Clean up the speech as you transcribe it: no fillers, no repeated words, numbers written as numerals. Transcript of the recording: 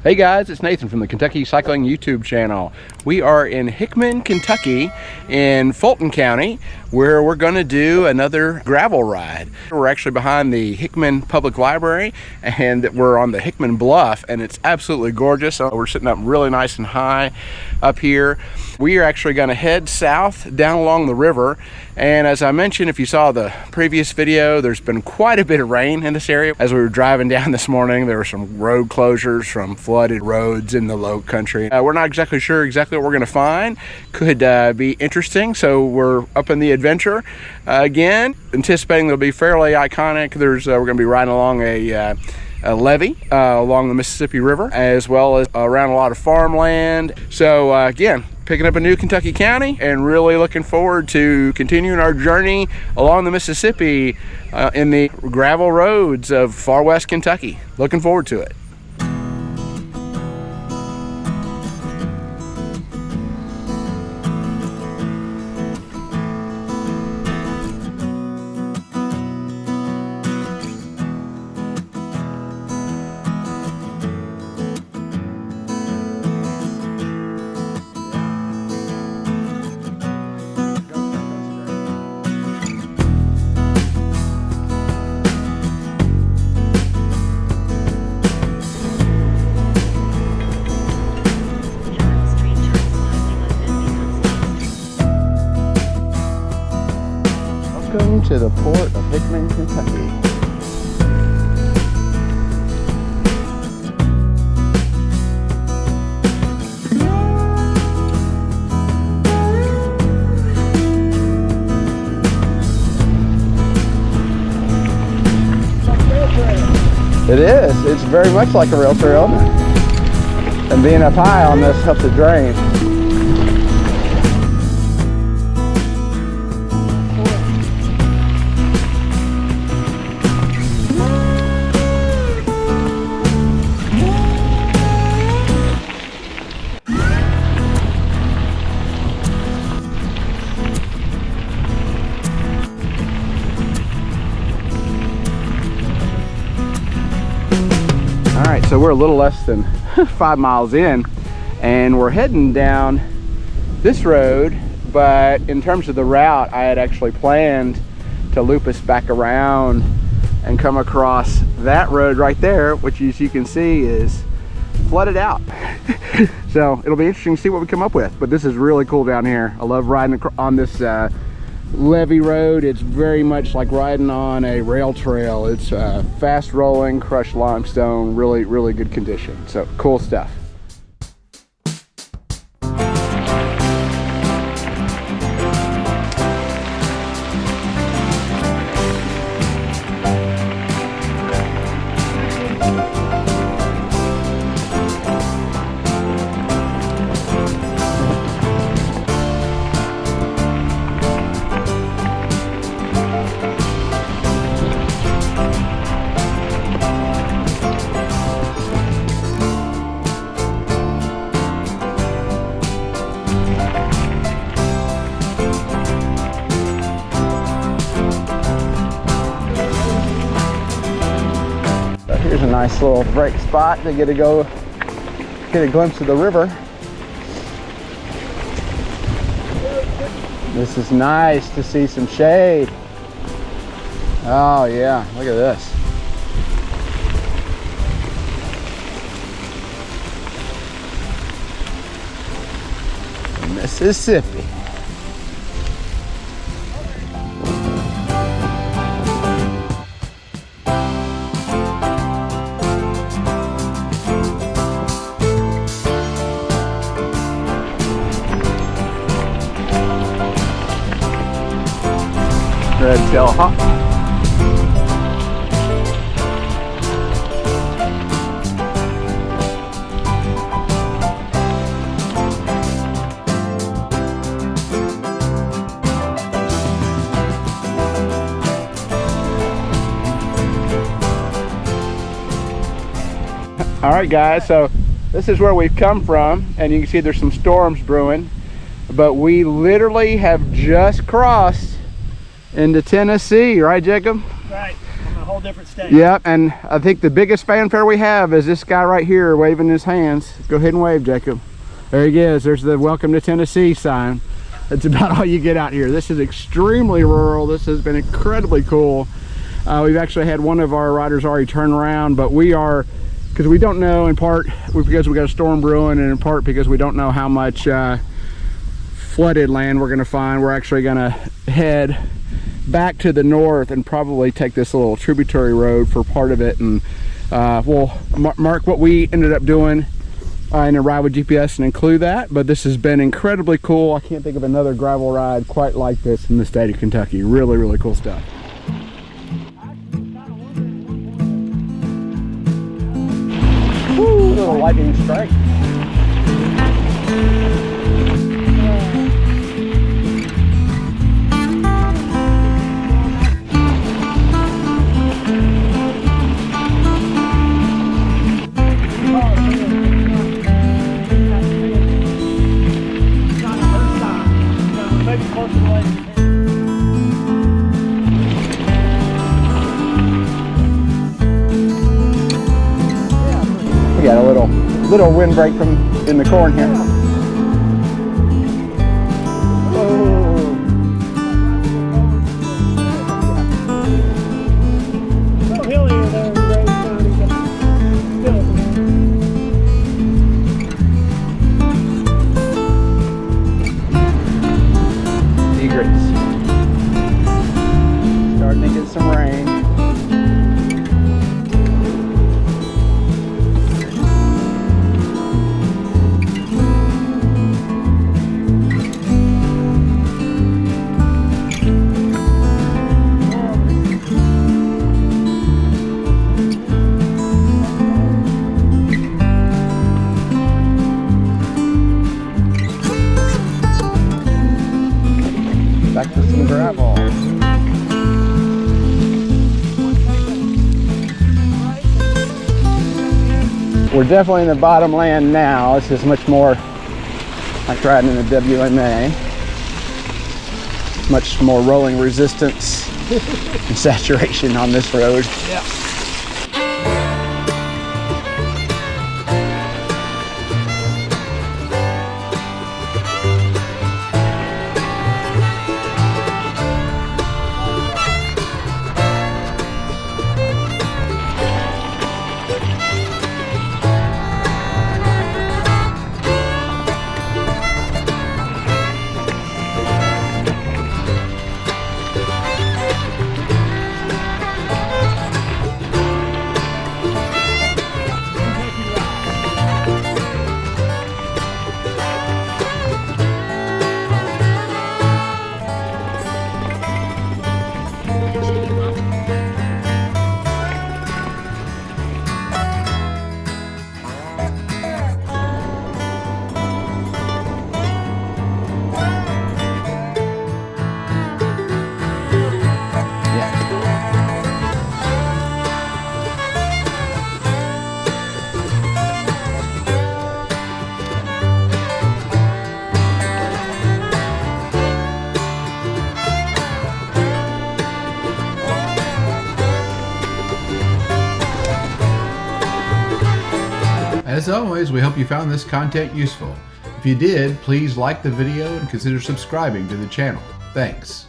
Hey guys, it's Nathan from the Kentucky Cycling YouTube channel. We are in Hickman, Kentucky in Fulton County, where we're going to do another gravel ride. We're actually behind the Hickman Public Library and we're on the Hickman Bluff, and it's absolutely gorgeous. So we're sitting up really nice and high up here. We are actually going to head south down along the river, and as I mentioned, if you saw the previous video, there's been quite a bit of rain in this area. As we were driving down this morning, there were some road closures from flooded roads in the low country. We're not exactly sure what we're going to find. Could be interesting, so we're up in the adventure again, anticipating they'll be fairly iconic. We're going to be riding along a levee along the Mississippi River, as well as around a lot of farmland. So again, picking up a new Kentucky county and really looking forward to continuing our journey along the Mississippi in the gravel roads of far west Kentucky. Looking forward to it. Welcome to the port of Hickman, Kentucky. It is. It's very much like a rail trail. And being up high on this helps it drain. Alright, so we're a little less than 5 miles in, and we're heading down this road, but in terms of the route, I had actually planned to loop us back around and come across that road right there, which, as you can see, is flooded out. So it'll be interesting to see what we come up with, but this is really cool down here. I love riding on this Levee Road. It's very much like riding on a rail trail. It's fast rolling, crushed limestone, really good condition. So cool stuff. Here's a nice little break spot to get a glimpse of the river. This is nice to see some shade. Oh yeah, look at this. Mississippi. Red tail hop. All right guys, so this is where we've come from, and you can see there's some storms brewing, but we literally have just crossed into Tennessee, right, Jacob? Right. whole different stage. Yep, and I think the biggest fanfare we have is this guy right here waving his hands. Go ahead and wave, Jacob. There he is. There's the Welcome to Tennessee sign. That's about all you get out here. This is extremely rural. This has been incredibly cool. We've actually had one of our riders already turn around, but we are, because we don't know, in part because we got a storm brewing, and in part because we don't know how much flooded land we're going to find. We're actually going to head back to the north and probably take this little tributary road for part of it, and we'll mark what we ended up doing in a ride with GPS and include that. But this has been incredibly cool. I can't think of another gravel ride quite like this in the state of Kentucky. Really, really cool stuff. Woo, little lightning strike. We got a little windbreak from in the corn here. Egrets. Starting to get some rain. Back to some gravel. We're definitely in the bottom land now. This is much more like riding in a WMA. Much more rolling resistance and saturation on this road. Yeah. As always, we hope you found this content useful. If you did, please like the video and consider subscribing to the channel. Thanks.